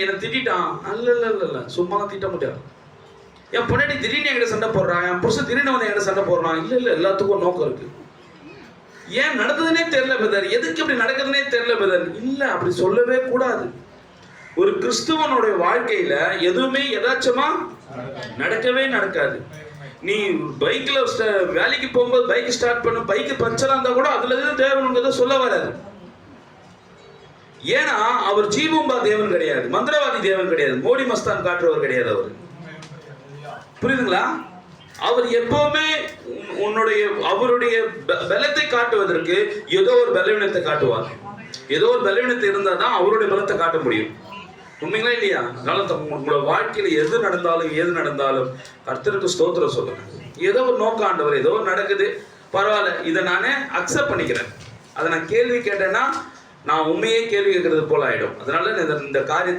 என்னை திட்டான். இல்ல சும்மா திட்ட முடியாது. என் பொண்டாட்டி திடீர்னு என்கிட்ட சண்டை போடுறான், என் புருஷன் திடீர்னு வந்து என்கிட்ட சண்டை போடுறான். இல்ல எல்லாத்துக்கும் நோக்கம் இருக்கு. ஏன் நடந்ததுன்னே தெரியல பிரதர், எதுக்கு இப்படி நடக்குதுன்னே தெரியல பிரதர். இல்ல, அப்படி சொல்லவே கூடாது. ஒரு கிறிஸ்துவனுடைய வாழ்க்கையில எதுவுமே எதாச்சமா நடக்கவே நடக்காது. நீ பைக்ல வேலைக்கு போகும்போது பைக் ஸ்டார்ட் பண்ண, பைக் பஞ்சரா இருந்தா கூட அதுல இருந்து தேவன் சொல்ல வராது. ஏன்னா அவர் ஜீவம்பா தேவன் கிடையாது, மந்திரவாதி தேவன் கிடையாது, மோடி மஸ்தான் காட்டுறவர் கிடையாது. அவர் புரியுதுங்களா? அவர் எப்பவுமே அவருடைய பலத்தை காட்டுவதற்கு ஏதோ ஒரு பலவீனத்தை காட்டுவார். ஏதோ ஒரு பலவீனத்தை இருந்தால் தான் அவருடைய பலத்தை காட்ட முடியும். உண்மைங்களா இல்லையா? அதனால உங்களோட வாழ்க்கையில எது நடந்தாலும் கர்த்தருக்கு ஸ்தோத்திரம் சொல்லுங்க. ஏதோ ஒரு நோக்கம் ஆண்டவர், ஏதோ நடக்குது, பரவாயில்ல, இதை நானே அக்செப்ட் பண்ணிக்கிறேன். அதை நான் கேள்வி கேட்டேன்னா நான் உண்மையே கேள்வி கேட்கறது போல ஆயிடும். அதனால இந்த காரியத்தை